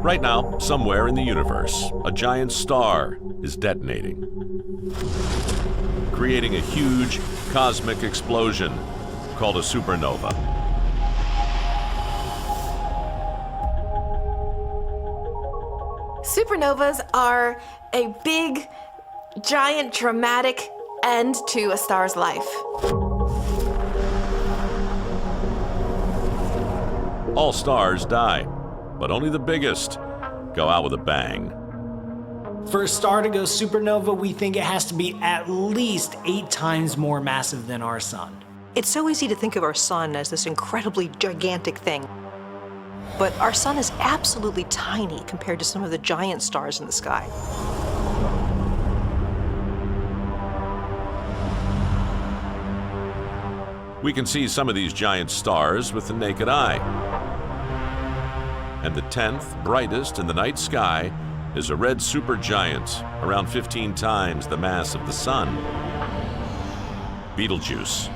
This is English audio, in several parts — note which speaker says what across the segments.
Speaker 1: Right now, somewhere in the universe, a giant star is detonating, creating a huge cosmic explosion called a supernova.
Speaker 2: Supernovas are a big, giant, dramatic end to a star's life.
Speaker 1: All stars die, but only the biggest go out with a bang.
Speaker 3: For a star to go supernova, we think it has to be at least 8 times more massive than our sun.
Speaker 4: It's so easy to think of our sun as this incredibly gigantic thing. But our sun is absolutely tiny compared to some of the giant stars in the sky.
Speaker 1: We can see some of these giant stars with the naked eye. And the 10th brightest in the night sky is a red supergiant, around 15 times the mass of the sun. Betelgeuse.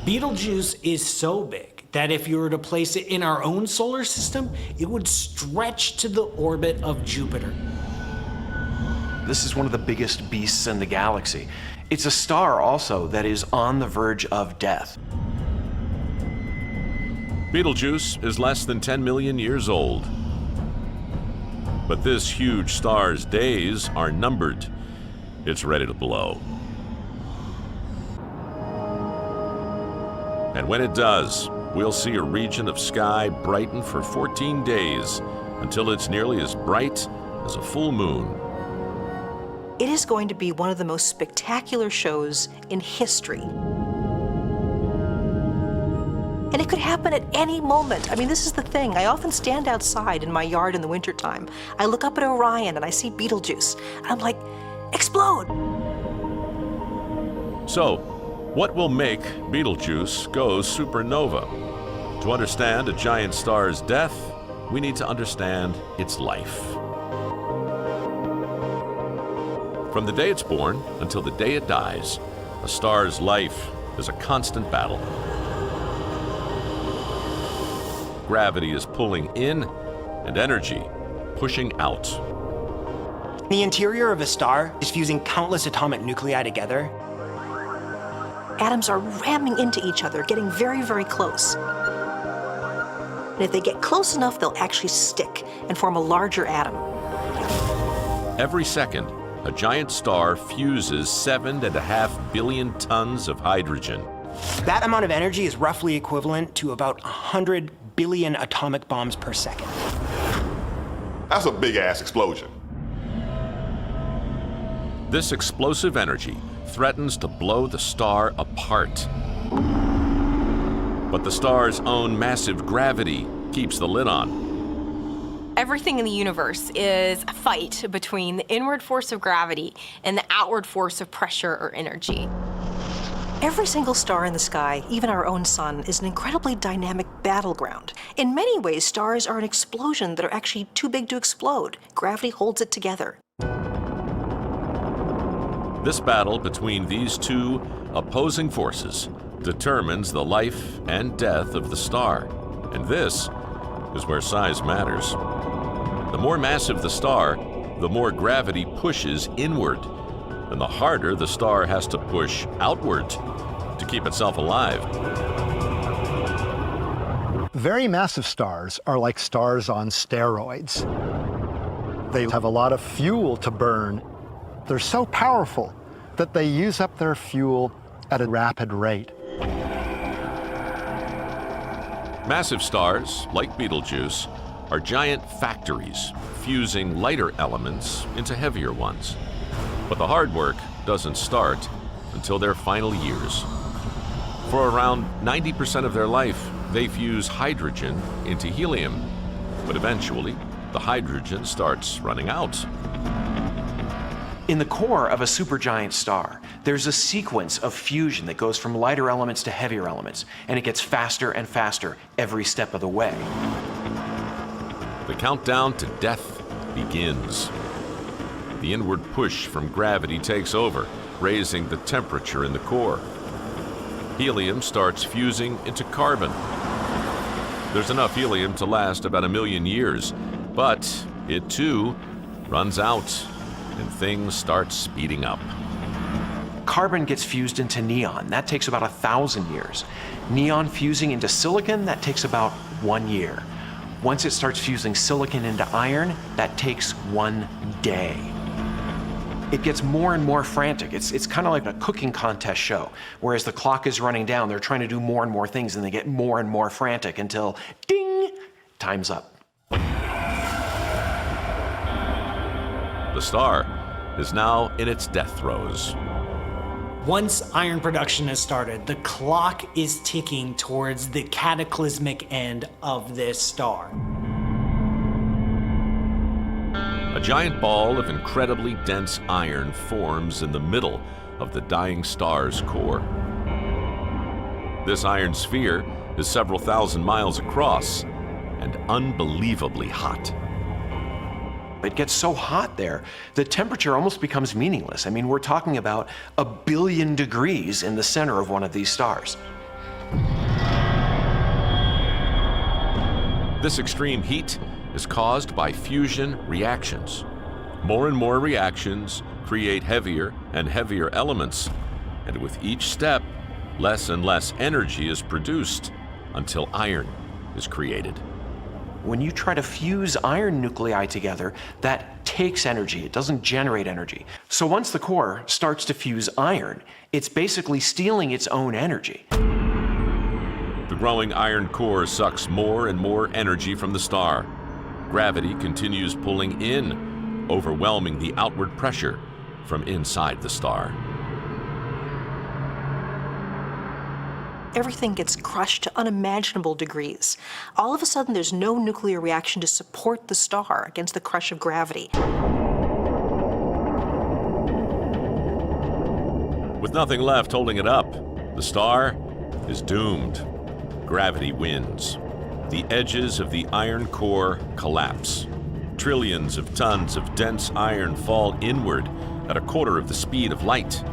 Speaker 3: Betelgeuse is so big that if you were to place it in our own solar system, it would stretch to the orbit of Jupiter.
Speaker 5: This is one of the biggest beasts in the galaxy. It's a star also that is on the verge of death.
Speaker 1: Betelgeuse is less than 10 million years old. But this huge star's days are numbered. It's ready to blow. And when it does, we'll see a region of sky brighten for 14 days until it's nearly as bright as a full moon.
Speaker 4: It is going to be one of the most spectacular shows in history. And it could happen at any moment. I mean, this is the thing. I often stand outside in my yard in the wintertime. I look up at Orion and I see Betelgeuse. And I'm like, explode!
Speaker 1: So, what will make Betelgeuse go supernova? To understand a giant star's death, we need to understand its life. From the day it's born until the day it dies, a star's life is a constant battle. Gravity is pulling in and energy pushing out.
Speaker 6: The interior of a star is fusing countless atomic nuclei together.
Speaker 4: Atoms are ramming into each other, getting very, very close. And if they get close enough, they'll actually stick and form a larger atom.
Speaker 1: Every second, a giant star fuses 7.5 billion tons of hydrogen.
Speaker 6: That amount of energy is roughly equivalent to about 100 billion atomic bombs per second.
Speaker 7: That's a big-ass explosion.
Speaker 1: This explosive energy threatens to blow the star apart. But the star's own massive gravity keeps the lid on.
Speaker 8: Everything in the universe is a fight between the inward force of gravity and the outward force of pressure or energy.
Speaker 4: Every single star in the sky, even our own sun, is an incredibly dynamic battleground. In many ways, stars are an explosion that are actually too big to explode. Gravity holds it together.
Speaker 1: This battle between these two opposing forces determines the life and death of the star. And this is where size matters. The more massive the star, the more gravity pushes inward, and the harder the star has to push outward to keep itself alive.
Speaker 9: Very massive stars are like stars on steroids. They have a lot of fuel to burn. They're so powerful that they use up their fuel at a rapid rate.
Speaker 1: Massive stars, like Betelgeuse, are giant factories, fusing lighter elements into heavier ones. But the hard work doesn't start until their final years. For around 90% of their life, they fuse hydrogen into helium. But eventually, the hydrogen starts running out.
Speaker 5: In the core of a supergiant star, there's a sequence of fusion that goes from lighter elements to heavier elements, and it gets faster and faster every step of the way.
Speaker 1: The countdown to death begins. The inward push from gravity takes over, raising the temperature in the core. Helium starts fusing into carbon. There's enough helium to last about 1 million years, but it too runs out and things start speeding up.
Speaker 5: Carbon gets fused into neon. That takes about 1,000 years. Neon fusing into silicon, that takes about 1 year. Once it starts fusing silicon into iron, that takes 1 day. It gets more and more frantic. It's kind of like a cooking contest show, whereas the clock is running down, they're trying to do more and more things, and they get more and more frantic until, ding, time's up.
Speaker 1: The star is now in its death throes.
Speaker 3: Once iron production has started, the clock is ticking towards the cataclysmic end of this star.
Speaker 1: A giant ball of incredibly dense iron forms in the middle of the dying star's core. This iron sphere is several thousand miles across and unbelievably hot.
Speaker 5: It gets so hot there, the temperature almost becomes meaningless. I mean, we're talking about 1 billion degrees in the center of one of these stars.
Speaker 1: This extreme heat is caused by fusion reactions. More and more reactions create heavier and heavier elements, and with each step, less and less energy is produced until iron is created.
Speaker 5: When you try to fuse iron nuclei together, that takes energy. It doesn't generate energy. So once the core starts to fuse iron, it's basically stealing its own energy.
Speaker 1: The growing iron core sucks more and more energy from the star. Gravity continues pulling in, overwhelming the outward pressure from inside the star.
Speaker 4: Everything gets crushed to unimaginable degrees. All of a sudden, there's no nuclear reaction to support the star against the crush of gravity.
Speaker 1: With nothing left holding it up, the star is doomed. Gravity wins. The edges of the iron core collapse. Trillions of tons of dense iron fall inward at 1/4 of the speed of light.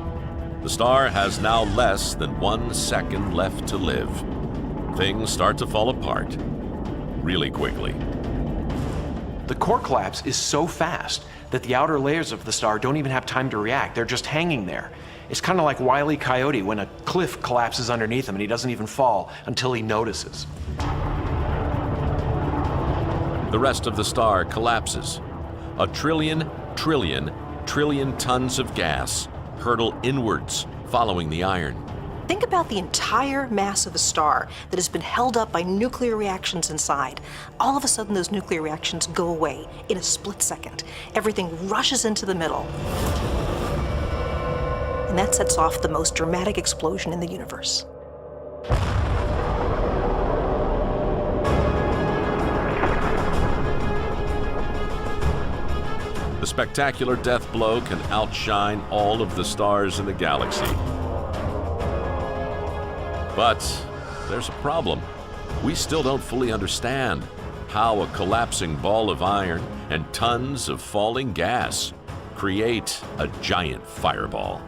Speaker 1: The star has now less than 1 second left to live. Things start to fall apart really quickly.
Speaker 5: The core collapse is so fast that the outer layers of the star don't even have time to react. They're just hanging there. It's kind of like Wile E. Coyote when a cliff collapses underneath him and he doesn't even fall until he notices.
Speaker 1: The rest of the star collapses. 1 trillion tons of gas hurtle inwards, following the iron.
Speaker 4: Think about the entire mass of a star that has been held up by nuclear reactions inside. All of a sudden, those nuclear reactions go away in a split second. Everything rushes into the middle. And that sets off the most dramatic explosion in the universe.
Speaker 1: The spectacular death blow can outshine all of the stars in the galaxy. But there's a problem. We still don't fully understand how a collapsing ball of iron and tons of falling gas create a giant fireball.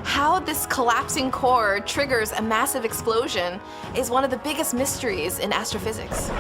Speaker 2: How this collapsing core triggers a massive explosion is one of the biggest mysteries in astrophysics.